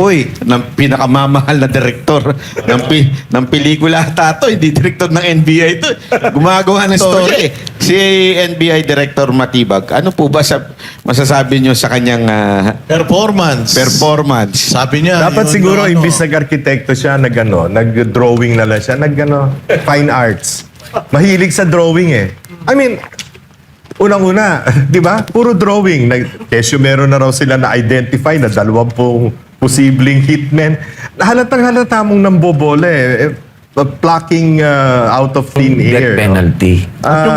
Uy, ng pinakamamahal na direktor ng pelikula tato, hindi direktor ng NBI to. Gumagawa ng story. Si NBI Director Matibag, ano po ba masasabi nyo sa kanyang Performance. Sabi niya. Dapat yun siguro, na ano. imbis nag-arkitekto siya, nag-drawing na lang siya, fine arts. Mahilig sa drawing eh. I mean, unang-una, di ba? Puro drawing. Kesyo meron na raw sila na-identify na 20 posibleng hitmen. Halatang-halata mong nambobole eh. Plucking out of thin Death air. penalty.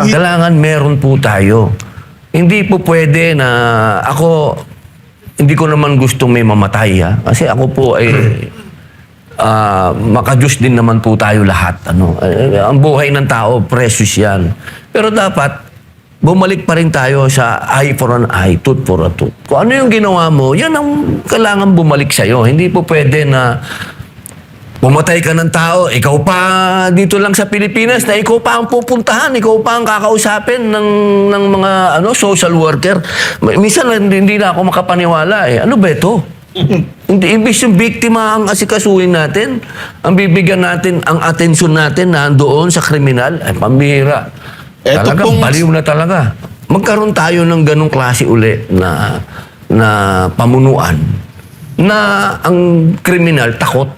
Kailangan meron po tayo. Hindi po pwede na ako, hindi ko naman gusto may mamatay ha. Kasi ako po ay makajus din naman po tayo lahat. Ang buhay ng tao, precious yan. Pero dapat, bumalik pa rin tayo sa eye for an eye, tooth for a tooth. Kung ano yung ginawa mo, yan ang kailangan bumalik sa'yo. Hindi po pwede na pumatay ka ng tao, ikaw pa dito lang sa Pilipinas na ikaw pa ang pupuntahan, ikaw pa ang kakausapin ng mga social worker. Minsan hindi na ako makapaniwala eh. Ano ba ito? Hindi, imbis yung biktima ang asikasuhin natin, ang bibigyan natin, ang atensyon natin na doon sa kriminal, ay pambihira. Talagang baliw na talaga. Magkaroon tayo ng ganong klase uli na pamunuan na ang kriminal takot.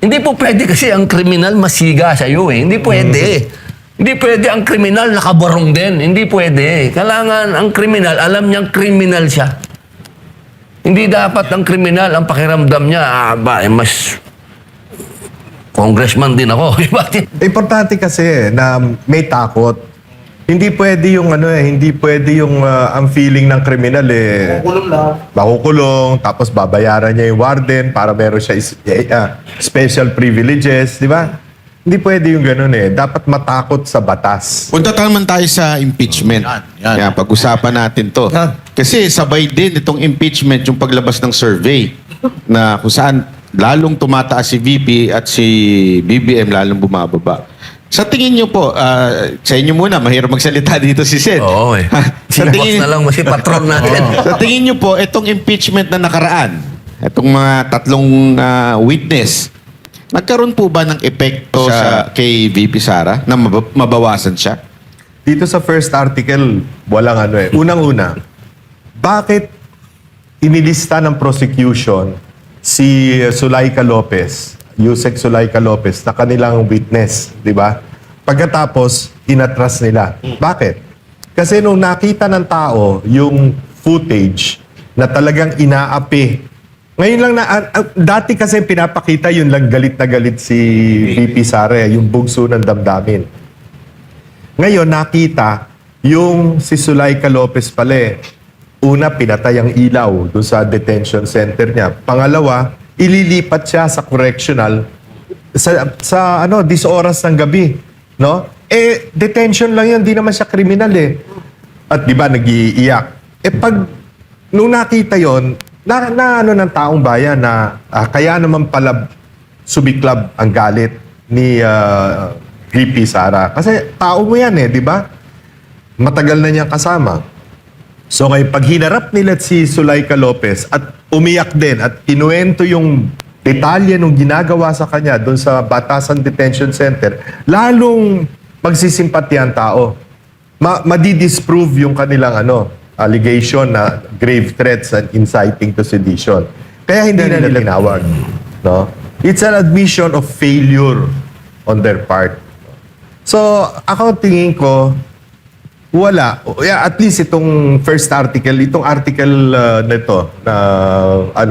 Hindi po pwede kasi ang kriminal masiga sa iyo eh. Hindi pwede. Hindi pwede ang kriminal nakabarong din. Hindi pwede. Kailangan ang kriminal, alam niyang kriminal siya. Hindi dapat ang kriminal, ang pakiramdam niya, mas congressman din ako. Importante kasi na may takot. Hindi pwede yung hindi pwede yung ang feeling ng kriminal eh. Makukulong, tapos babayaran niya yung warden para meron siya special privileges, di ba? Hindi pwede yung ganun eh. Dapat matakot sa batas. Punta naman tayo sa impeachment. Yan. Pag-usapan natin to. Kasi sabay din itong impeachment yung paglabas ng survey na kung saan lalong tumataas si VP at si BBM lalong bumababa. Sa tingin nyo po, sa inyo muna, mahirap magsalita dito si Seth. Oo eh. Sinabot na lang si patron natin. Sa tingin nyo po, itong impeachment na nakaraan, itong mga tatlong witness, nagkaroon po ba ng epekto kay VP Sara na mabawasan siya? Dito sa first article, walang Unang-una, bakit inilista ng prosecution si Zulaika Lopez, Yusek Zulaika Lopez, na kanilang witness, di ba? Pagkatapos, inatras nila. Bakit? Kasi nung nakita ng tao yung footage na talagang inaapi, ngayon lang dati kasi pinapakita yun lang galit na galit si VP Sara, yung bugso ng damdamin. Ngayon, nakita yung si Zulaika Lopez pala una, pinatay ang ilaw dun sa detention center niya. Pangalawa, ililipat siya sa correctional sa 10 oras ng gabi, no? Detention lang 'yun, di naman siya kriminal eh. At di ba nag-iiyak? Nung nakita 'yon, ng taong bayan na kaya naman pala sumiklab ang galit ni VP Sara. Kasi tao mo 'yan eh, di ba? Matagal na niyang kasama. So ngayon, pag hinarap nila si Zulaika Lopez at umiyak din at kinuwento yung detalye nung ginagawa sa kanya doon sa Batasan Detention Center, lalong magsisimpati ang tao. Madi-disprove yung kanilang allegation na grave threats and inciting to sedition. Kaya hindi na nila tinawag. No? It's an admission of failure on their part. So, ako tingin ko, wala. At least itong first article, itong article nito na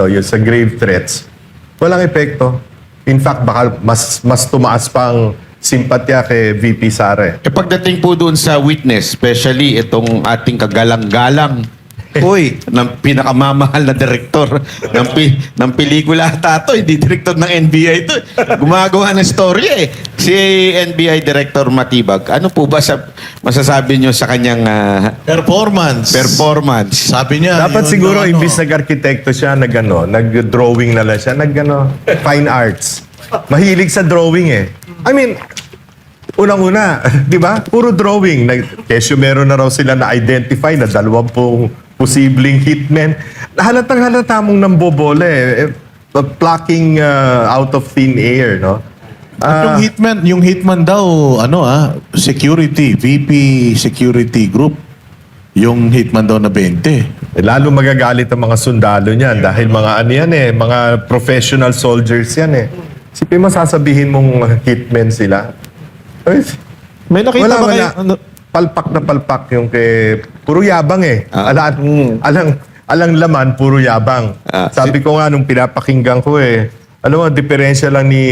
yung sa grave threats, walang epekto. In fact, baka mas tumaas pang simpatya kay VP Sara. Pagdating po doon sa witness, especially itong ating kagalang-galang ng pinakamamahal na direktor ng pelikula tato, hindi direktor ng NBI to. Gumagawa ng story eh. Si NBI Director Matibag, ano po ba masasabi nyo sa kanyang Performance. Sabi niya. Dapat yun siguro, na imbis nag-arkitekto siya, nag-drawing na lang siya, fine arts. Mahilig sa drawing eh. I mean, unang-una, di ba? Puro drawing. Kesyo meron na raw sila na-identify na 20 posibleng hitmen. Halatang-halata mong nambobole eh. plucking out of thin air, no? At yung hitman daw, security, VP Security Group. Yung hitman daw na 20. Lalo magagalit ang mga sundalo niyan dahil mga ano yan mga professional soldiers yan eh. Sipin mo sasabihin mong hitmen sila. Ay, May nakita wala, ba kayo? wala. Palpak na palpak yung kay... Puro yabang eh. Alang laman, puro yabang. Sabi ko nga nung pinapakinggan ko alam mo, diferensya lang ni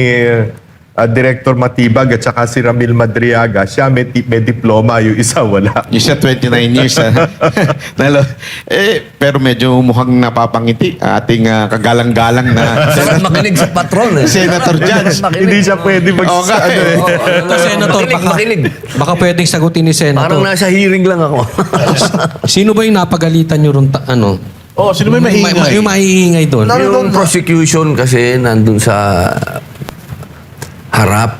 Director Matibag at saka si Ramil Madriaga. Siya may diploma, yung isa wala. Yung siya 29 years. Pero medyo mukhang napapangiti ating kagalang-galang na Sarap makinig sa patron eh. Senator Judge. Hindi siya pwede Oo nga, Senator, Makinig. baka pwedeng sagutin ni Parang Senator. nasa hearing lang ako. Sino ba yung napagalitan nyo ron? Oh, sino may maingay? Yung maiingay doon. Yung prosecution kasi nandun sa harap.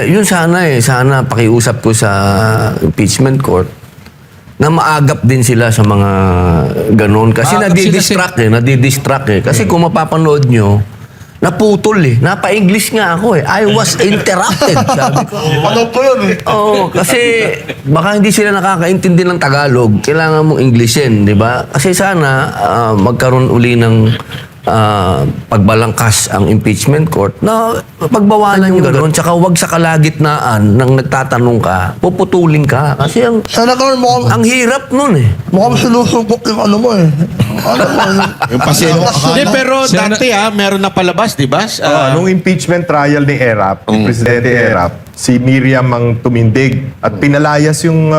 Yun sana pakiusap ko sa impeachment court na maagap din sila sa mga ganon. Kasi Maagap nadidistract eh. Kasi kung mapapanood nyo, naputol eh. Napa-English nga ako eh. I was interrupted. Sabi ko. Ano po yun? Oo, kasi baka hindi sila nakakaintindi ng Tagalog. Kailangan mong Englishin, di ba? Kasi sana magkaroon uli ng pagbalangkas ang impeachment court na pagbawalan yung gano'n. Tsaka huwag sa kalagitnaan nang nagtatanong ka, puputulin ka. Kasi Senator, ang hirap nun eh. mukhang sinusubok yung ano mo eh. Ano mo, Yung pasensya. Hindi, pero Sen- dati meron na palabas, di ba? Nung impeachment trial ni Erap, ni Presidente Erap, si Miriam ang tumindig at pinalayas yung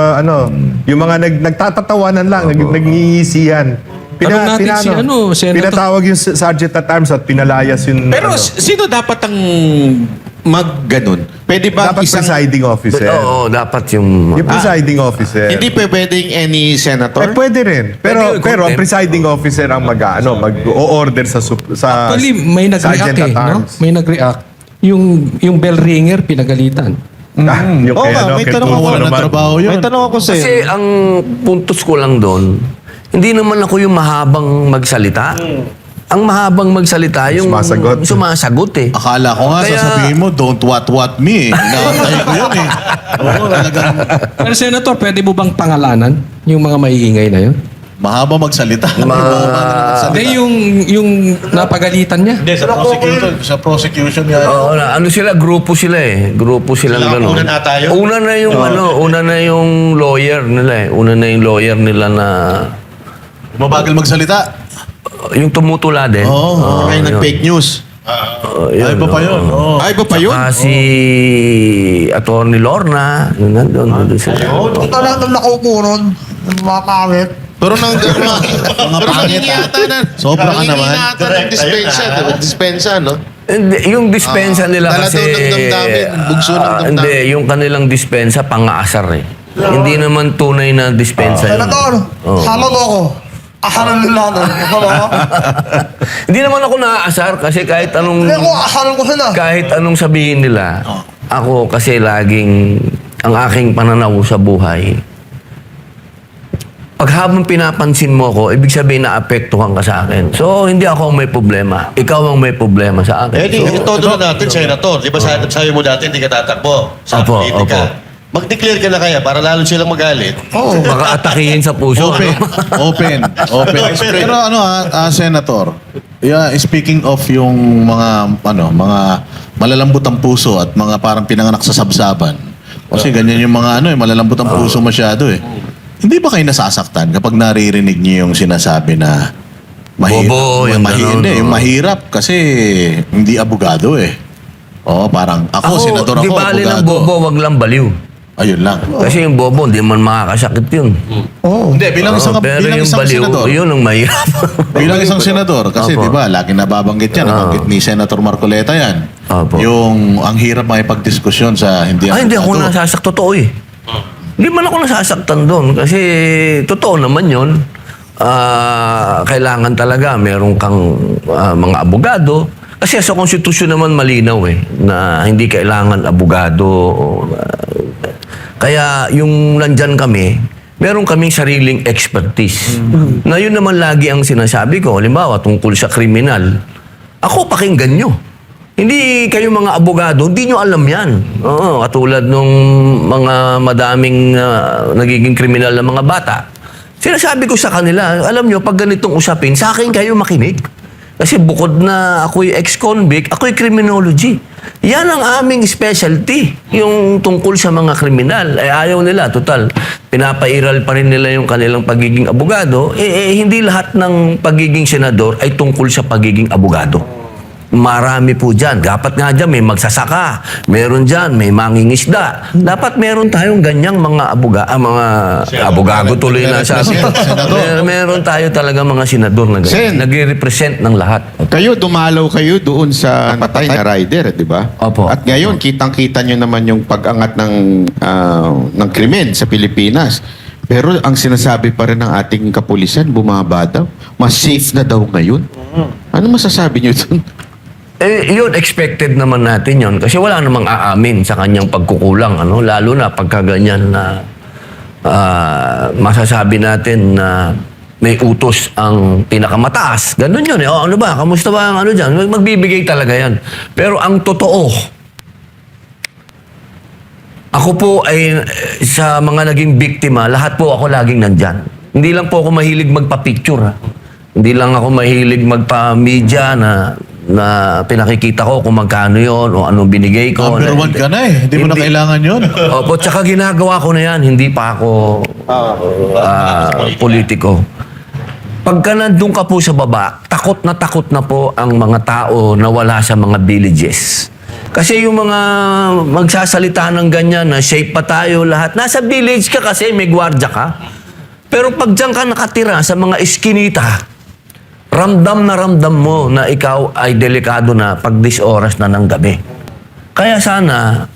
yung mga nagtatatawanan lang, nangingisihan. Tanong natin si Senator. Pinatawag yung Sergeant at Arms at pinalayas yung Pero sino dapat ang mag-ganon? Pwede ba dapat presiding officer. Oo, dapat yung... Yung presiding officer. Hindi pwedeng any senator? Pwede rin. Pero Pwede, ang contempt. presiding officer ang mag-o-order sa Actually, may nag-react Sergeant eh. at No? Arms. May nag-react. Yung bell ringer, pinagalitan. Yung Oo kay, nga, may kay tanong Tulfo Wala na naman. trabaho yun. May tanong ako sa'yo. Kasi ang puntos ko lang doon, hindi naman ako yung mahabang magsalita. Ang mahabang magsalita, yung Sumasagot. eh. Akala ko nga, Kaya- sasabihin mo, don't what me eh. Inaantay ko yun eh. Oo, talagang Pero Senator, pwede mo bang pangalanan yung mga maiingay na yun? mahaba magsalita. Hindi, yung napagalitan niya. Hindi, sa prosecution nga. Oo, ano sila, grupo sila eh. Grupo silang Sila ang gano'n. una na tayo? Una na yung lawyer nila eh. Una na yung lawyer nila na Mabagal magsalita. yung tumutula din. Oo. Kaya yun. nag-fake news. Ay, iba pa yun. Oo. Ay, ba pa yun? Si Atty. Lorna, yun nandun sila. Ito lang nang nakaupo ron. Mga pangit. Pero nang Mga pangit ah. Sobra ka naman. Dispensa, no? Hindi, yung dispensa nila dala kasi... daw ng damdamin, bugso ng damdamin. Hindi, yung kanilang dispensa, pang-aasar eh. Hindi naman tunay na dispensa yun. Senator, sama mo ako. Asaran nila nun. Hindi naman ako naaasar kasi kahit anong... Hindi ako, asaran ko sila. Kahit anong sabihin nila, ako kasi laging... Ang aking pananaw sa buhay, pag habang pinapansin mo ako, ibig sabihin naapektuhan ka sa akin. So, hindi ako ang may problema. Ikaw ang may problema sa akin. Todo na natin, Senator. Di ba sabi mo dati, hindi ka tatakbo sa Opo, politika. opo. Mag-declare ka na kaya para lalo silang magalit. Oo. Baka atakihin sa puso. Open. Ano? Open. Pero Senator, speaking of yung mga malalambot ang puso at mga parang pinanganak sa sabsaban. Kasi ganyan yung mga malalambot ang puso masyado eh. Hindi ba kayo nasasaktan kapag naririnig niyo yung sinasabi na Bobo, yung ganun, hindi, yung oo. mahirap kasi hindi abogado eh. Oo, parang ako, senador ako, di bali ng abogado. bobo, wag lang baliw. Ayun lang. Kasi yung bobo, hindi man makakasakit yun. Hindi, bilang isang, Pero bilang yung isang baliw, senador. yun ang mahirap. Bilang isang senador, kasi Opo. di ba, lagi nababanggit yan, nabanggit ni Senator Marcoleta yan. Opo. Yung ang hirap makipagdiskusyon sa hindi Hindi ako abogado. nasasaktan. Totoo eh. Hindi man ako nasasaktan doon. Kasi totoo naman yun. Kailangan talaga meron kang mga abogado. Kasi sa konstitusyon naman malinaw eh, na hindi kailangan abogado. Kaya yung nandyan kami, meron kaming sariling expertise. Na yun naman lagi ang sinasabi ko. Halimbawa, tungkol sa kriminal. Ako, pakinggan nyo. Hindi kayo mga abogado, hindi nyo alam yan. Oo, katulad nung mga madaming nagiging kriminal na mga bata. Sinasabi ko sa kanila, alam nyo, pag ganitong usapin, sa akin kayo makinig. Kasi bukod na ako'y ex-convict, ako'y criminology. Yan ang aming specialty, yung tungkol sa mga kriminal. Ayaw nila, total. Pinapairal pa rin nila yung kanilang pagiging abogado. Hindi lahat ng pagiging senador ay tungkol sa pagiging abogado. Marami po dyan. Dapat nga dyan may magsasaka. Meron dyan, may mangingisda. Dapat meron tayong ganyang mga abogado tuloy na sa meron tayo talaga mga senador na Sen. ganyan. Nagre-represent ng lahat. Kayo, dumalaw kayo doon sa patay na rider, di ba? Opo. At ngayon, kitang-kita nyo naman yung pag-angat ng krimen sa Pilipinas. Pero ang sinasabi pa rin ng ating kapulisan, bumaba daw. Mas safe na daw ngayon. Ano masasabi nyo doon? Yun, expected naman natin yun. Kasi wala namang aamin sa kanyang pagkukulang. Lalo na pagkaganyan na masasabi natin na may utos ang pinakamataas. Ganun yun. Ano ba? Kamusta ba ang dyan? Magbibigay talaga yan. Pero ang totoo, ako po ay sa mga naging biktima, lahat po ako laging nandyan. Hindi lang po ako mahilig magpa-picture. Ha? Hindi lang ako mahilig magpa-media na pinakikita ko kung magkano yon o anong binigay ko. Number one ka na eh. Hindi mo na kailangan yun. Opo, tsaka ginagawa ko na yan. Hindi pa ako politiko. Pagka nandun ka po sa baba, takot na po ang mga tao na wala sa mga villages. Kasi yung mga magsasalita ng ganyan na safe pa tayo lahat, nasa village ka kasi may gwardya ka. Pero pag dyan ka nakatira sa mga eskinita, ramdam mo na ikaw ay delikado na pag 10 oras na ng gabi. Kaya sana,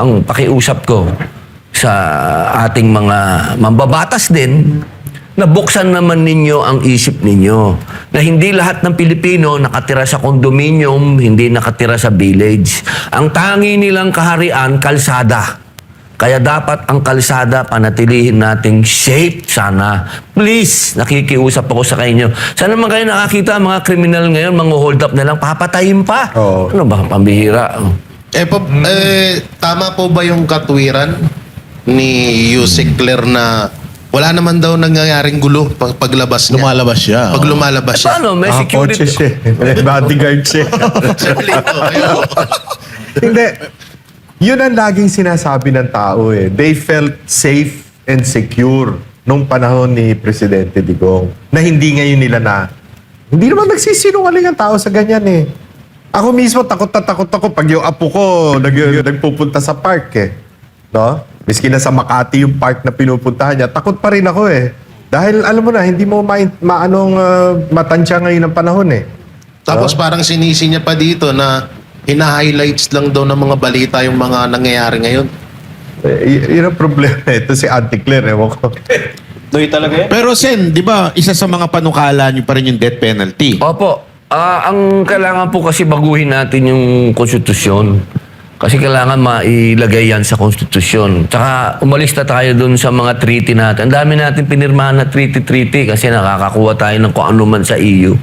ang pakiusap ko sa ating mga mambabatas din, na buksan naman ninyo ang isip ninyo. Na hindi lahat ng Pilipino nakatira sa condominium, hindi nakatira sa village. Ang tangi nilang kaharian, kalsada. Kaya dapat ang kalsada panatilihin nating safe sana. Please, nakikiusap ako sa inyo. Sana naman kayo nakakita mga kriminal ngayon, mga hold up na lang, papatayin pa. Oo. Ano ba, pambihira? Tama po ba yung katwiran ni Yusek Claire na wala naman daw nangyayaring gulo paglabas niya? Lumalabas siya. Pag lumalabas siya. Paano? May Nakakotse security. siya. May bodyguard siya. Hindi. Yun ang laging sinasabi ng tao eh. They felt safe and secure nung panahon ni Presidente Digong. Na hindi ngayon nila na. Hindi naman nagsisinungaling ang tao sa ganyan eh. Ako mismo takot na takot ako pag yung apo ko nagpupunta sa park eh. No? Miski na sa Makati yung park na pinupuntahan niya, takot pa rin ako eh. Dahil alam mo na, hindi mo matansya ngayon ang panahon eh. Tapos parang sinisi niya pa dito na hina-highlights lang daw ng mga balita yung mga nangyayari ngayon. Yun ang problema. Ito si Auntie Claire, ewan ko. Pero Sen, di ba, isa sa mga panukala nyo pa rin yung death penalty? Opo. Ang kailangan po kasi baguhin natin yung konstitusyon. Kasi kailangan mailagay yan sa konstitusyon. Tsaka umalis na tayo dun sa mga treaty natin. Ang dami natin pinirmahan na treaty kasi nakakakuha tayo ng kung ano man sa EU.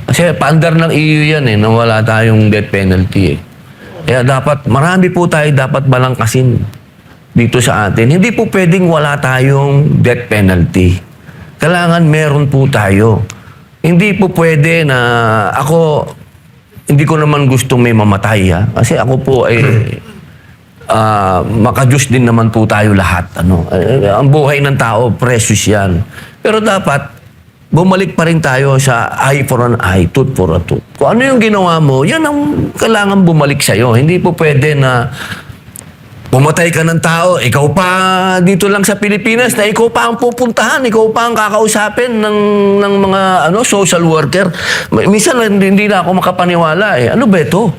Kasi paandar ng EU yan na wala tayong death penalty Kaya dapat, marami po tayo dapat balangkasin dito sa atin. Hindi po pwedeng wala tayong death penalty. Kailangan meron po tayo. Hindi po pwede na ako, hindi ko naman gustong may mamatay Kasi ako po ay makajus din naman po tayo lahat. Ang buhay ng tao, precious yan. Pero dapat, bumalik pa rin tayo sa eye for an eye, tooth for a tooth. Kung ano yung ginawa mo, yan ang kailangan bumalik sa'yo. Hindi po pwede na pumatay ka ng tao, ikaw pa dito lang sa Pilipinas na ikaw pa ang pupuntahan, ikaw pa ang kakausapin ng mga social worker. Minsan hindi na ako makapaniwala Ano ba ito?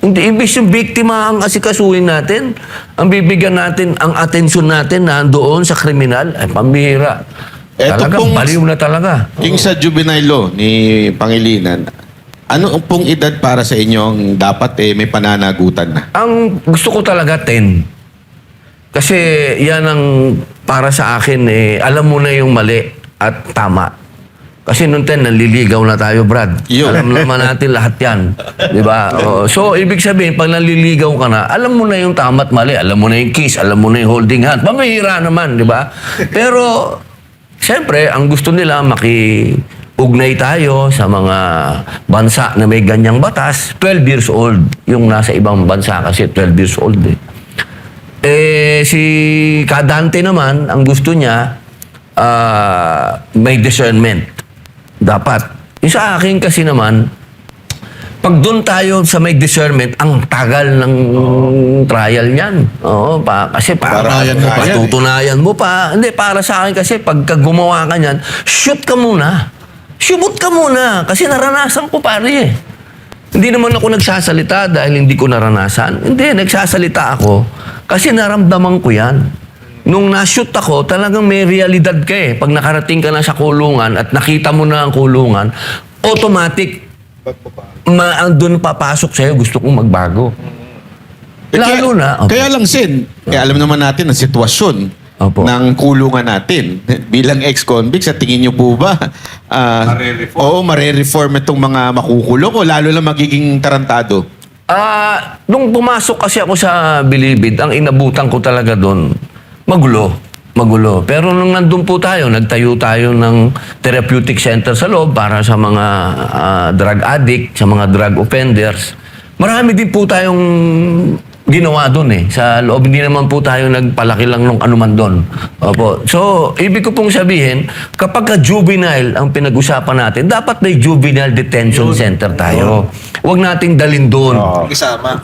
Hindi, imbis yung biktima ang asikasuhin natin, ang bibigyan natin, ang atensyon natin na doon sa kriminal, ay pambihira. Talagang baliw na talaga. Yung sa juvenile law ni Pangilinan, ano pong edad para sa inyo ang dapat may pananagutan na? Ang gusto ko talaga 10. Kasi yan ang para sa akin, alam mo na yung mali at tama. Kasi noon nanliligaw na tayo, Brad. Yun. Alam naman natin lahat yan. Di ba? So, ibig sabihin, pag nanliligaw ka na, alam mo na yung tama at mali. Alam mo na yung kiss, alam mo na yung holding hand. Pamihira naman, di ba? Pero, siyempre, ang gusto nila, ugnay tayo sa mga bansa na may ganyang batas. 12 years old. Yung nasa ibang bansa kasi 12 years old si Kadante naman, ang gusto niya, may discernment. Dapat. Yung sa akin kasi naman, pag doon tayo sa may discernment, ang tagal ng trial niyan. Oo, kasi Patunayan mo pa yan, patutunayan mo pa. Hindi, para sa akin kasi pagka gumawa ka niyan, shoot ka muna. Shoot ka muna. Kasi naranasan ko, pare. Hindi naman ako nagsasalita dahil hindi ko naranasan. Hindi, nagsasalita ako kasi naramdaman ko yan. Nung na-shoot ako, talagang may realidad ka eh. Pag nakarating ka na sa kulungan at nakita mo na ang kulungan, automatic, doon papasok sa'yo, gusto kong magbago. Lalo na. Kaya lang, Sen, alam naman natin ang sitwasyon Opo. ng kulungan natin. Bilang ex-convict, sa tingin niyo po ba, mare-reform itong mga makukulong o lalo lang magiging tarantado? Nung pumasok kasi ako sa Bilibid, ang inabutan ko talaga doon, magulo. Pero nung nandun po tayo, nagtayo tayo ng therapeutic center sa loob para sa mga drug addict, sa mga drug offenders. Marami din po tayong ginawa doon sa loob. Hindi naman po tayo nagpalaki lang nung anuman doon. Opo. So, ibig ko pong sabihin, kapag ka-juvenile ang pinag-usapan natin, dapat may juvenile detention center tayo. Huwag nating dalhin doon.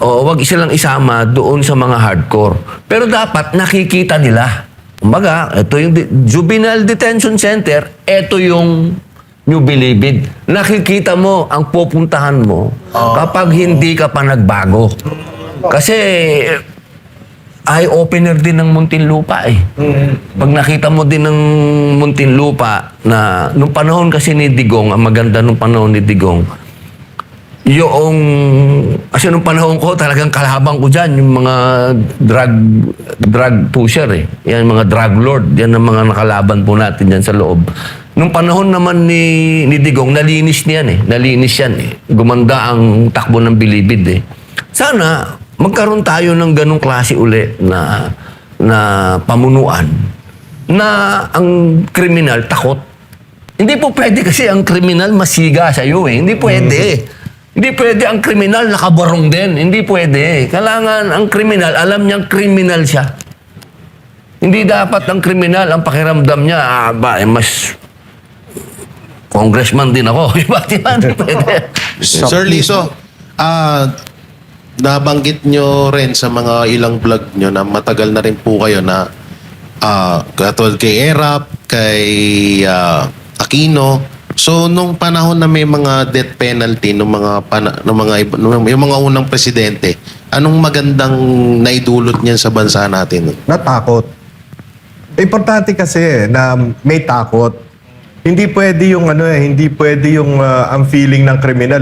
Huwag silang isama doon sa mga hardcore. Pero dapat nakikita nila. Kumbaga, ito yung juvenile detention center, ito yung New Bilibid. Nakikita mo ang pupuntahan mo kapag hindi ka pa nagbago. Kasi eye-opener din ng Muntinlupa Pag nakita mo din ng Muntinlupa na nung panahon kasi ni Digong, ang maganda nung panahon ni Digong, kasi nung panahon ko, talagang kalaban ko dyan, yung mga drug pusher Yan, mga drug lord. Yan ang mga nakalaban po natin dyan sa loob. Nung panahon naman ni Digong, nalinis niyan Nalinis yan Gumanda ang takbo ng Bilibid Sana, magkaroon tayo ng ganong klase uli na pamunuan na ang kriminal takot. Hindi po pwede kasi ang kriminal masiga sa iyo Hindi pwede. Hindi pwede ang kriminal nakabarong din. Hindi pwede. Kailangan ang kriminal, alam niyang kriminal siya. Hindi dapat ang kriminal, ang pakiramdam niya, mas congressman din ako. Bakit yan? Hindi pwede. Sir Liso, nabanggit nyo rin sa mga ilang vlog nyo na matagal na rin po kayo na katulad kay Erap, kay Aquino. So, nung panahon na may mga death penalty yung mga unang presidente, anong magandang naidulot niyan sa bansa natin? Natakot. Importante kasi na may takot. Hindi pwede yung ang feeling ng kriminal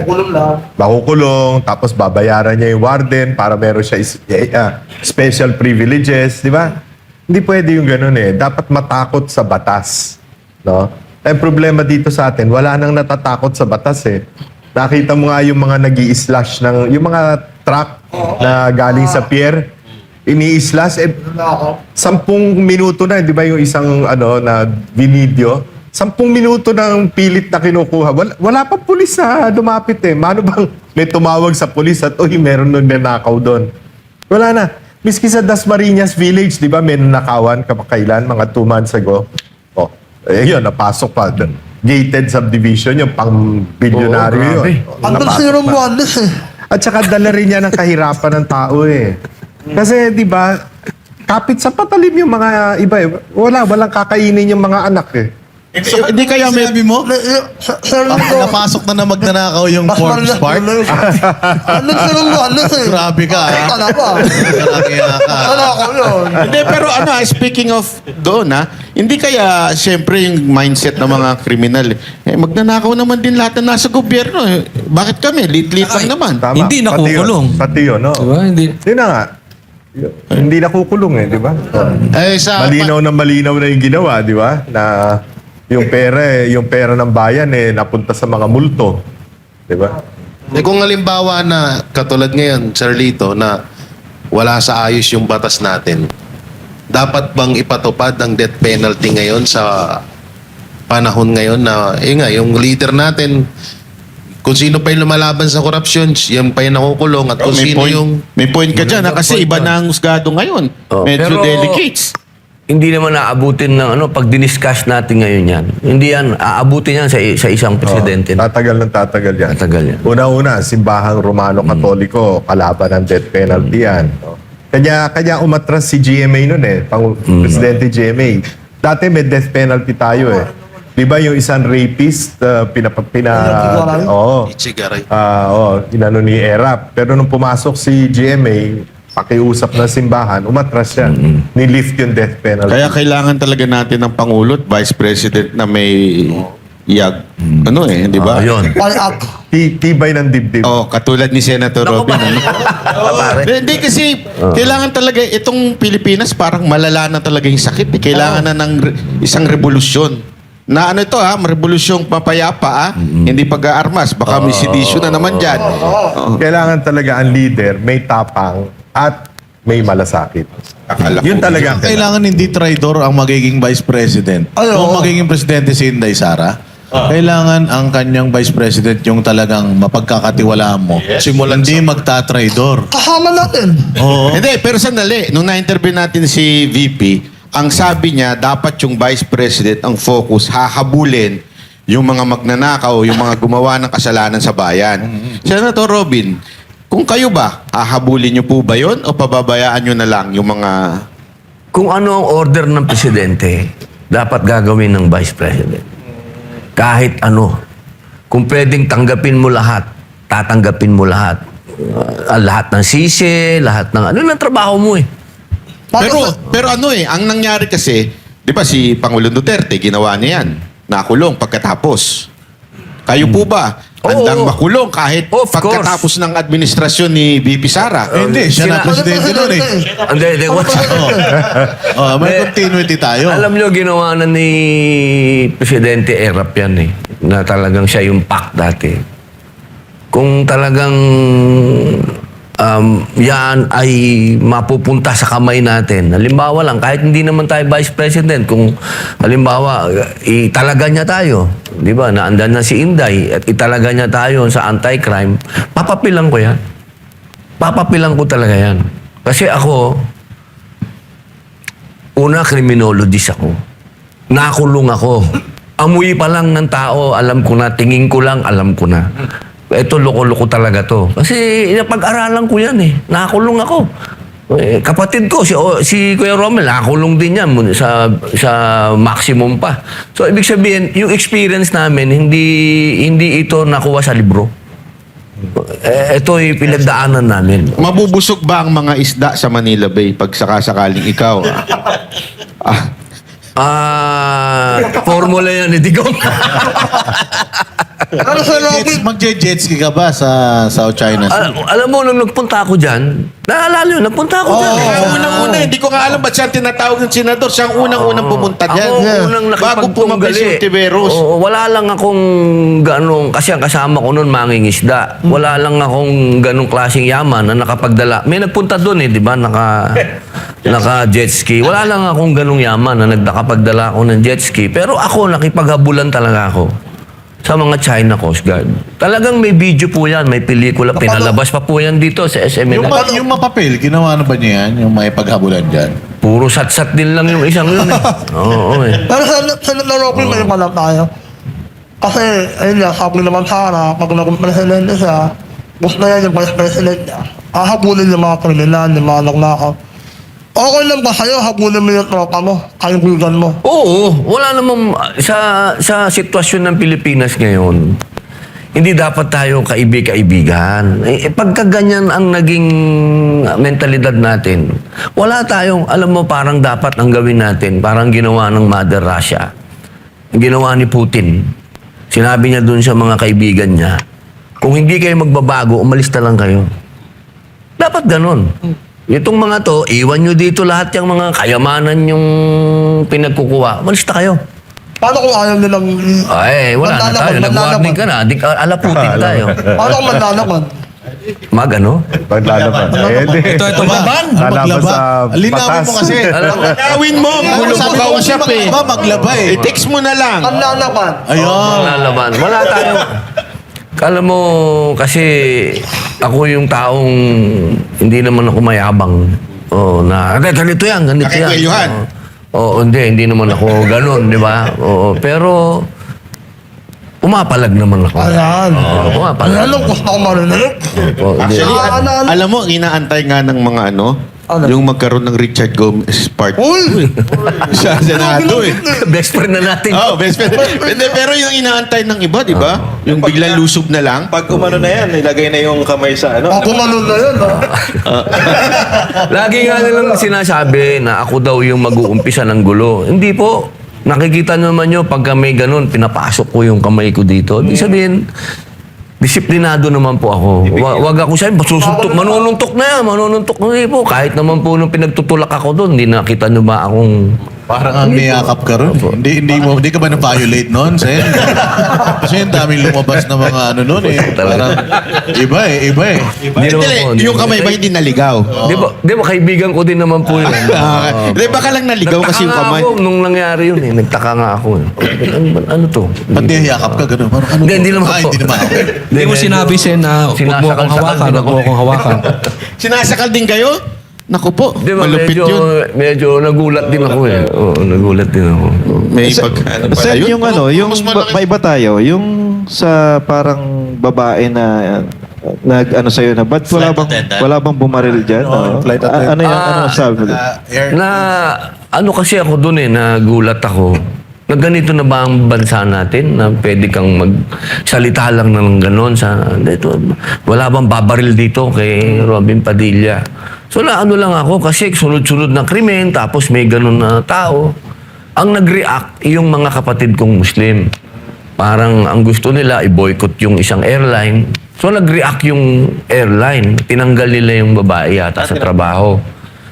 Kulong lang. makukulong, tapos babayaran niya yung warden para meron siya special privileges, di ba? Hindi pwede yung ganun Dapat matakot sa batas, no? Ang problema dito sa atin, wala nang natatakot sa batas Nakita mo nga yung mga nag-i-slash yung mga truck na galing sa pier, ini-slash 10 minuto na, di ba yung isang na video? 10 minuto ng pilit na kinukuha. Wala pa pulis na lumapit Mano bang may tumawag sa pulis at meron nung nanakaw doon? Wala na. Miski sa Dasmariñas Village, di ba, may nanakawan kamakailan, mga 2 months ago. Yun, napasok pa. Gated subdivision, yung pang-bilyonaryo yun. Ang Napasok sino pa. mo, At saka dala rin niya ng kahirapan ng tao Kasi, di ba, kapit sa patalim yung mga iba walang kakainin yung mga anak So, hindi kaya may... Sinabi mo, Sir Lito. napasok na magnanakaw yung Mas Forbes Park. Sino mo, Grabe ka, Ano ba? Kaya ka. Ano ako yun? Hindi, pero speaking of doon hindi kaya siyempre yung mindset ng mga kriminal magnanakaw naman din lahat na nasa gobyerno Bakit kami? Lit-lit lang naman. Tama. Hindi nakukulong. Pati yun, no? Diba? Hindi. Yun na nga. Hindi nakukulong eh, di ba? Malinaw na yung ginawa, di ba? Na yung pera ng bayan napunta sa mga multo. Di ba? Kung halimbawa na katulad ngayon, Sir Lito, na wala sa ayos yung batas natin, dapat bang ipatupad ang death penalty ngayon sa panahon ngayon na, yung leader natin, kung sino pa yung lumalaban sa korupsyon, yan pa yung nakukulong at kung sino yung... May point ka dyan, kasi iba na ang husgado ngayon. Oh, Medyo pero- delicates. Hindi naman aabutin ng pag diniscuss natin ngayon yan. Hindi yan, aabutin yan sa isang presidente. Tatagal yan. Tatagal yan. Una-una, simbahang Romano-Katoliko, kalaban ng death penalty yan. No? Kanya umatras si GMA nun Presidente GMA. Dati may death penalty tayo Di ba yung isang rapist, Ichigaray. inano ni Erap. Pero nung pumasok si GMA, pakiusap ng simbahan, umatras siya. Nilift yung death penalty. Kaya kailangan talaga natin ng Pangulo at Vice President na may yag. Di ba? Ayun. Payak. Tibay ng dibdib. Oh, katulad ni Senator Robin. Pare. Hindi kasi kailangan talaga itong Pilipinas parang malala na talaga yung sakit. Kailangan na ng isang revolusyon. Na ito revolusyong papayapa hindi pag-aarmas. Baka may sedisyon na naman dyan. Kailangan talaga ang leader may tapang at may malasakit. Akala Yun ko- talaga. Kailangan hindi traitor ang magiging vice president. Kung magiging presidente si Inday Sara, kailangan ang kanyang vice president yung talagang mapagkakatiwalaan mo. Simulan hindi magtatraidor. Kasama natin. Oo. Hindi, pero sandali. Nung na-interview natin si VP, ang sabi niya, dapat yung Vice President ang focus, hahabulin yung mga magnanakaw, yung mga gumawa ng kasalanan sa bayan. Senator Robin, kung kayo ba, hahabulin niyo po ba yun o pababayaan niyo na lang yung mga... Kung ano ang order ng presidente, dapat gagawin ng vice president. Kahit ano. Kung pwedeng tanggapin mo lahat, tatanggapin mo lahat. Lahat ng sisi, lahat ng ano ng trabaho mo Pero ang nangyari kasi, di ba si Pangulong Duterte, ginawa niya yan. Nakulong pagkatapos. Kayo po ba? Handang Oo. makulong kahit Of course. pagkatapos ng administrasyon ni VP Sara. Hindi, siya na presidente nun eh. Hindi, what's May continuity tayo. Alam nyo, ginawa na ni Presidente Erap yan na talagang siya yung PAC dati. Kung talagang yan ay mapupunta sa kamay natin. Halimbawa lang, kahit hindi naman tayo Vice President, kung halimbawa, italaga niya tayo, di ba, naandan na si Inday, at italaga niya tayo sa anti-crime, papapilang ko yan. Papapilang ko talaga yan. Kasi ako, una, criminologist ako. Nakulong ako. Amoy pa lang ng tao, alam ko na, tingin ko lang, alam ko na. Ito, loko-loko talaga to. Kasi napag-aralan ko yan Nakulong ako. Kapatid ko, si Kuya Romel, nakakulong din yan sa maximum pa. So, ibig sabihin, yung experience namin, hindi ito nakuha sa libro. Ito'y pinagdaanan namin. Mabubusog ba ang mga isda sa Manila Bay pag sakasakaling ikaw? Formula yan, hindi ko. Pero Sir Robin, Magje-jet ski ka ba sa South China Sea? Alam mo, nung nagpunta ako dyan, naalala yun, nagpunta ako dyan. Kaya unang-una, hindi ko nga alam ba't siya tinatawag ng senador. Siya ang unang-unang pumunta dyan. Ako unang Bago pumabay si nakipagtunggali. Tiveros. Wala lang akong ganong, kasi ang kasama ko noon mangingisda. Wala lang akong ganong klaseng yaman na nakapagdala. May nagpunta doon di ba? Naka jet ski. Wala lang akong ganong yaman na nakapagdala ako ng jet ski. Pero ako, nakipaghabulan talaga ako sa mga China Coast Guard. Talagang may video po yan, may pelikula. Pinalabas pa po yan dito sa SMN. Yung mapapel, ginawa na ba niya yan? Yung may paghabulan dyan? Puro sat-sat din lang yung isang yun Oo pero Sir Robin, may pala tayo. Kasi, ayun nga, sabi naman Sara, pag naging presidente siya, gusto na yan yung vice president niya. Hahabulin yung mga kriminal, yung mga nagnakaw. Okay lang ba sa'yo, habulin mo yung tropa mo, kaibigan mo? Oo, wala namang sa sitwasyon ng Pilipinas ngayon. Hindi dapat tayo kaibigan. Pagka ganyan ang naging mentalidad natin, wala tayong, alam mo, parang dapat ang gawin natin, parang ginawa ng Mother Russia. Ginawa ni Putin. Sinabi niya dun sa mga kaibigan niya, kung hindi kayo magbabago, umalis na lang kayo. Dapat ganun. Itong mga to, iwan nyo dito lahat yung mga kayamanan yung pinagkukuha. Malista kayo. Paano kung ayaw nilang... Ay, wala na tayo. Nag-warning ka na. Alaputin tayo. Paano kung manlalakad? Ano? Paglalaban. Ito, Laban! Lalaban sa Linawin batas. mo kasi. Gawin mo, gulo mo kausap eh. Maglaba eh. I-text mo na lang. Manlalakad. Ayun. Lalaban. Wala tayo. Kala mo, kasi ako yung taong hindi naman ako mayabang. Ganito yan, ganito yan. Nakikwelyuhan. Hindi naman ako ganun, di ba? Pero, umapalag naman ako. Ayan. Umapalag. Ayan, gusto ko marinig. Hindi. Actually, alam mo, inaantay nga ng mga Ano? yung magkaroon ng Richard Gomez part Uy! sa Senado eh. Best friend na natin. Oh, best friend. Pero yung inaantay ng iba, di ba? Yung biglang lusob na lang. Pag umano na yan, ilagay na yung kamay sa ano. Ako manon na yun, ha? Lagi nga nilang sinasabi na ako daw yung mag-uumpisa ng gulo. Hindi po. Nakikita naman nyo, pagka may ganun, pinapasok ko yung kamay ko dito. Ibig sabihin, disiplinado naman po ako. Wag ako siya, manununtok na yan, manununtok na yan po. Kahit naman po nung pinagtutulak ako doon, hindi nakita nyo ba akong... Parang ang niyakap ka rin. Hindi ka ba na-violate noon, Sen? Kasi ang daming lumabas na mga ano noon eh. Parang iba eh. Hindi naman po, hindi Yung naman. kamay ba hindi naligaw? Di ba kaibigan ko din naman po yun. Di baka lang naligaw kasi yung Nagtaka nga kamay. ako nung nangyari yun eh. Nagtaka nga ako eh. Ano to? Ba't niyakap ka gano'n? Parang ano? Hindi naman po. Hindi naman. Hindi mo sinabi, Sen, na huwag mo akong hawakan, huwag mo akong hawakan. Sinasakal din kayo? Naku po, Di ba, malupit medyo yun. nagulat din ako eh. Oo, nagulat din ako. May pag... ano ba Sir, yun? yung Mas malaki- maiba tayo, yung sa parang babae na nag-ano sa'yo na, ba't Flight attendant? wala bang bumaril dyan? Oo, flight attendant. Ano yan? Ano sabi mo? Na, ano kasi ako dun eh, nagulat ako. Na ganito na ba ang bansa natin na pwede kang magsalita lang ng gano'n sa... Dito, wala bang babaril dito kay Robin Padilla? So na ano lang ako kasi sunod-sunod na krimen tapos may gano'n na tao. Ang nag-react yung mga kapatid kong Muslim. Parang ang gusto nila i-boycott yung isang airline. So nag-react yung airline. Tinanggal nila yung babae yata sa trabaho.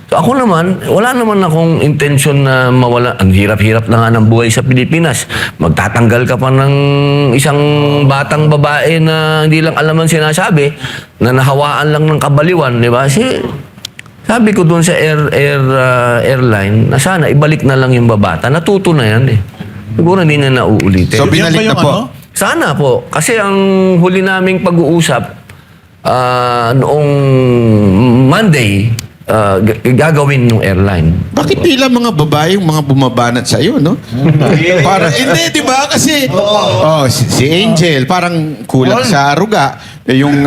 So ako naman, wala naman akong intention na mawala. Ang hirap-hirap na nga ng buhay sa Pilipinas. Magtatanggal ka pa ng isang batang babae na hindi lang alam ang sinasabi, na nahawaan lang ng kabaliwan, di ba? Sabi ko doon sa airline na sana ibalik na lang yung babata. Natuto na yan eh. Siguro hindi na nauulitin. So, Yan ba binalik na yung po. ano? Sana po. Kasi ang huli naming pag-uusap noong Monday, gagawin yung airline. Bakit tila mga babae yung mga bumabanat sa iyo, no? Parang hindi, 'di ba? Kasi si Angel parang kulang sa aruga. Yung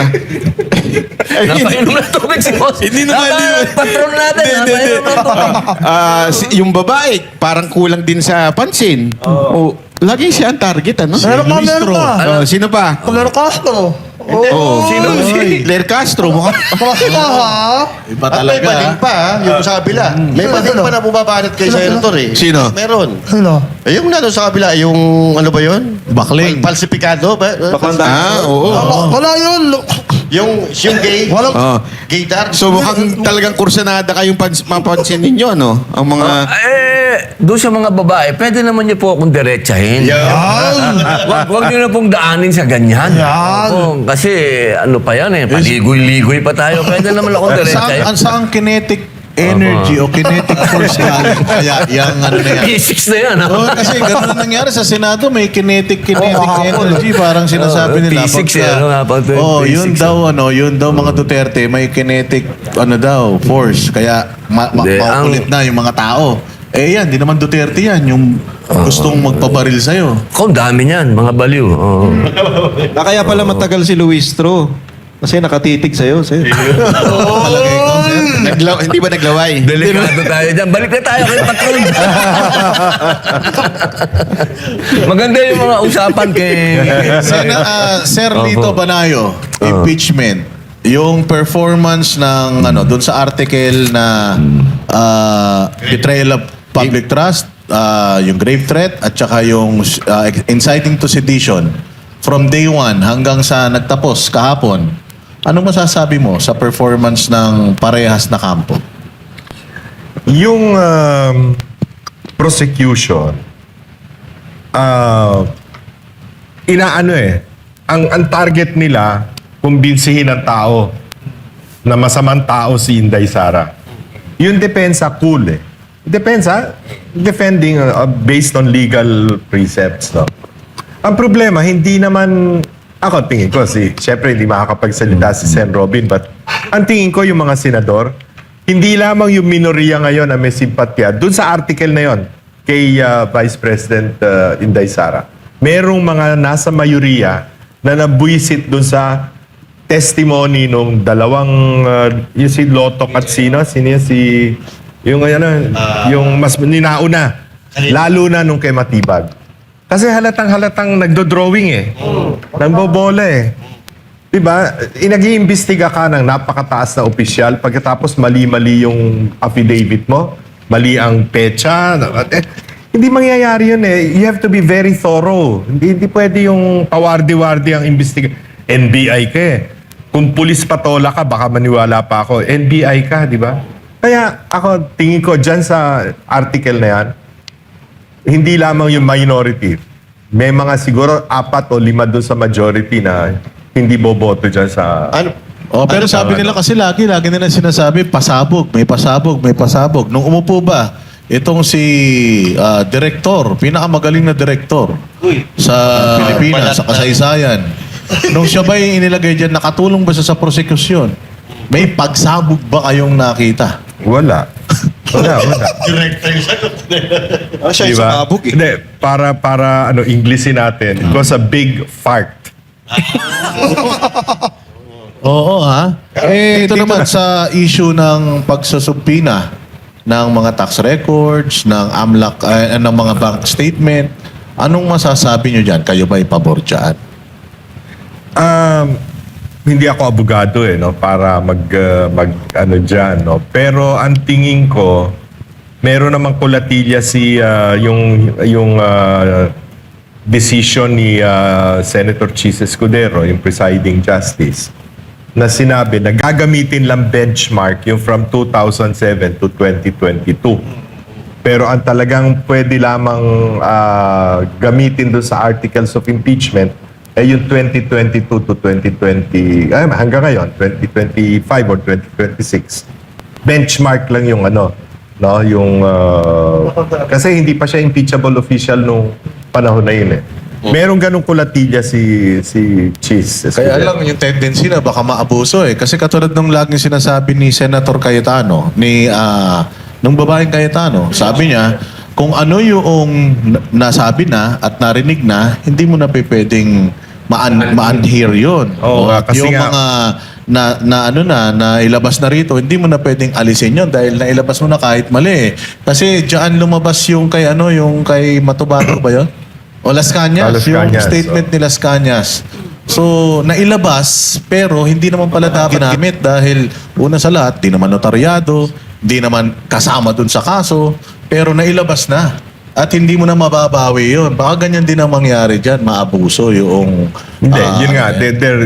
Napainom na tubig si boss. Hindi naman, hindi naman. Patron natin. Napainom na tubig. yung babae parang kulang din sa pansin. Oh, lagi siya ang target, ano? Meron ka. Sino pa? Meron Castro. Oh, Sino? Claire Castro, mukhang Kasi ka, ha? Iba At may talaga. bading pa, yung sa kabila. May bading pa na bumabanat kay Senator eh. Sino? Meron. Sino? Yung nado sa kabila, yung ano ba yun? Bakling. Falsifikado ba? oo. Wala yun. Yung gay. Walang... Oh. Gaydar. So mukhang talagang kursanada kayong mapansin ninyo, no? Ang mga... Doon sa mga babae, pwede naman niyo po akong diretsahin. Wag niyo na pong daanin sa ganyan. Yan. Opo, kasi ano pa yan eh, paligoy-ligoy pa tayo. Pwede naman akong diretsahin. Saan kinetic energy o kinetic force galing? Kaya yung ano na yan. Physics na yan, ha? Oo, kasi gano'n ang nangyari sa Senado, may kinetic energy. Parang sinasabi nila. Physics yan, ano nga, pag yun physics, daw mga Duterte, may kinetic, force. Kaya Hindi, maukulit na yung mga tao. Eh yan, di naman Duterte yan, yung gustong magpabaril sa'yo. Kung dami niyan, mga baliw. Oo. Kaya pala matagal si Luis Tro. Kasi nakatitig sa'yo, sir. Talaga ikaw, sir. Hindi ba naglaway? Delikado tayo dyan. Balik na tayo kay Patron. Maganda yung mga usapan kay... Sir Lito Banayo, impeachment. Yung performance ng doon sa article na betrayal of public trust, yung grave threat at saka yung inciting to sedition from day 1 hanggang sa nagtapos kahapon. Anong masasabi mo sa performance ng parehas na kampo? Yung prosecution, ang target nila, kumbinsihin ang tao na masamang tao si Inday Sara. Yung depensa, cool eh. Depensa, defending based on legal precepts. No? Ang problema, hindi naman, ako tingin ko, syempre hindi makakapagsalita si Sen. Robin, but ang tingin ko yung mga senador, hindi lamang yung minoriya ngayon na may simpatya, dun sa article na yon kay Vice President Inday Sara, merong mga nasa mayoriya na nabuisit dun sa testimony nung dalawang, yung si Lotok at sino yun, yung mas ninauna, lalo na nung kay Matibag. Kasi halatang nagdo-drawing eh. Nagbobola eh. Diba? Nag-iimbestiga ka ng napakataas na opisyal, pagkatapos mali-mali yung affidavit mo, mali ang pecha. Hindi mangyayari yun eh. You have to be very thorough. Hindi pwede yung pawardi-wardi ang imbestiga. NBI ka eh. Kung pulis patola ka, baka maniwala pa ako. NBI ka, di ba? Kaya ako, tingin ko dyan sa article na yan, hindi lamang yung minority. May mga siguro 4 o 5 doon sa majority na hindi boboto dyan sa... Pero sabi nila kasi lagi nila sinasabi, pasabog. Nung umupo ba, itong si direktor, pinakamagaling na direktor sa Pilipinas, sa kasaysayan. Nung siya ba yung inilagay dyan, nakatulong ba siya sa prosekusyon? May pagsabog ba kayong nakita? Wala. Wala. Director yung sagot. Siya yung Diba? sumabog eh. Hindi, para Englishin natin, it was a big fart. Oo, ha? Ito naman sa issue ng pagsusubpina ng mga tax records, ng AMLAC, ng mga bank statement. Anong masasabi nyo dyan? Kayo ba pabor dyan? Hindi ako abogado no, para mag ano diyan, no. Pero ang tingin ko, meron namang kulatilya yung decision ni Senator Chis Escudero, yung presiding justice, na sinabi na gagamitin lang benchmark yung from 2007 to 2022. Pero ang talagang pwede lamang gamitin doon sa articles of impeachment ay yung 2022 to 2020, hanggang ngayon, 2025 or 2026. Benchmark lang yung no, yung, kasi hindi pa siya impeachable official nung panahon na yun eh. Merong ganong kulatilya si Chis. Kaya lang yung tendency na baka maabuso eh. Kasi katulad ng laging sinasabi ni Senator Cayetano, nung babaeng Cayetano, sabi niya, kung ano yung nasabi na at narinig na, hindi mo na pwedeng ma-unhear yun. Oo, At kasi yung nga- mga na ilabas na rito, hindi mo na pwedeng alisin yun dahil nailabas mo na kahit mali. Kasi diyan lumabas yung yung kay Matubato ba yun? O Las Cañas, Las yung Cañas, statement ni Las Cañas. So, nailabas, pero hindi naman pala dapat ginamit dahil una sa lahat, di naman notaryado, di naman kasama dun sa kaso, pero nailabas na. At hindi mo na mababawi yun. Baka ganyan din ang mangyari dyan, maabuso yung... Hindi, yun nga.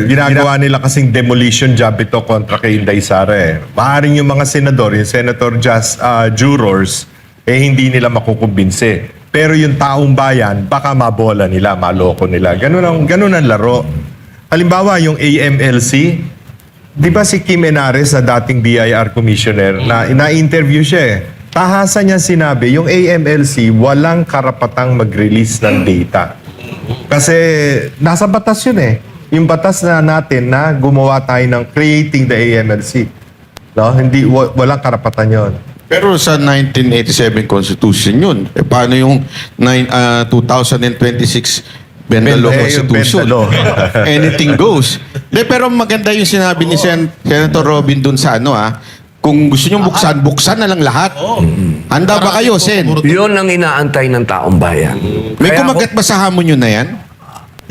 Ginagawa nila kasing demolition job ito kontra kay Inday Sara eh. Maaaring yung mga senador, yung senator jurors, hindi nila makukumbinse. Pero yung taong bayan, baka mabola nila, maloko nila. Ganun ang laro. Halimbawa, yung AMLC, di ba si Kim Enares na dating BIR commissioner, na-interview siya eh. Tahasan niya sinabi, yung AMLC walang karapatang mag-release ng data. Kasi nasa batas yun eh. Yung batas na natin na gumawa tayo ng creating the AMLC. No? Walang karapatan yon. Pero sa 1987 Constitution yun. Paano yung 2026 Bendalo Constitution? Bendalo. Anything goes. Pero maganda yung sinabi ni Senator Robin dun sa kung gusto nyo buksan na lang lahat. Handa ba kayo, Sen? Yun ang inaantay ng taong bayan. May Kaya kumagat ba sa hamon nyo na yan?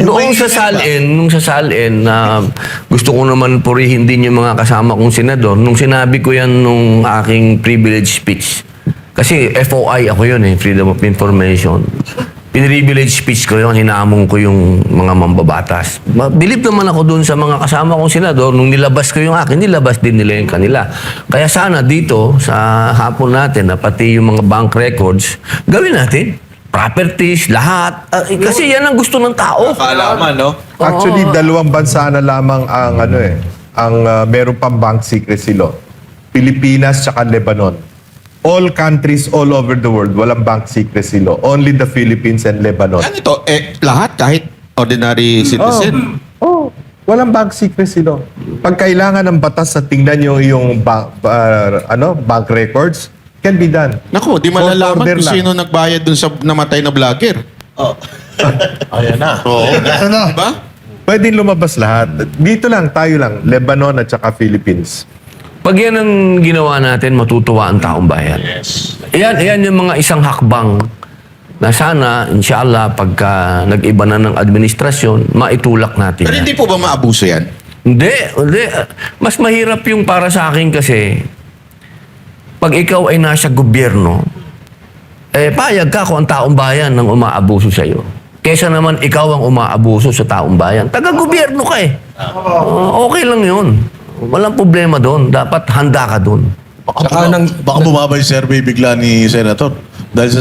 Nung sa salin na gusto ko naman purihin din yung mga kasama kong senador, nung sinabi ko yan nung aking privilege speech, kasi FOI ako yun Freedom of Information. pinrivilege speech ko yun, hinamon ko yung mga mambabatas. Believe naman ako doon sa mga kasama kong senador, nung nilabas ko yung akin, nilabas din nila yung kanila. Kaya sana dito, sa hapon natin, na pati yung mga bank records, gawin natin. Properties, lahat. Kasi yan ang gusto ng tao. Kaalaman, no? Actually, dalawang bansa na lamang ang meron pang bank secrecy law. Pilipinas tsaka Lebanon. All countries all over the world, walang bank secrecy law. Only the Philippines and Lebanon. Ano ito? Lahat, kahit ordinary citizen. Walang bank secrecy law. Pag kailangan ng batas na tingnan yung iyong bank records, can be done. Naku, di Court malalaman order kung lang. sino nagbayad dun sa namatay na vlogger. Ayan na. Oo. Ano na? Diba? Pwedeng lumabas lahat. Dito lang, tayo lang. Lebanon at saka Philippines. Pag yan ang ginawa natin, matutuwa ang taong bayan. Yes. Yan yung mga isang hakbang na sana, inshallah, pagka nag-iba na ng administrasyon, maitulak natin Pero yan. hindi po ba maabuso yan? Hindi. Mas mahirap yung para sa akin kasi, pag ikaw ay nasa gobyerno, payag ka kung ang taong bayan nang umaabuso sa'yo. Kesa naman ikaw ang umaabuso sa taong bayan. Taga-gobyerno ka eh. Okay lang yun. Walang problema doon. Dapat handa ka doon. Baka bumaba yung survey bigla ni Senator. Dahil sa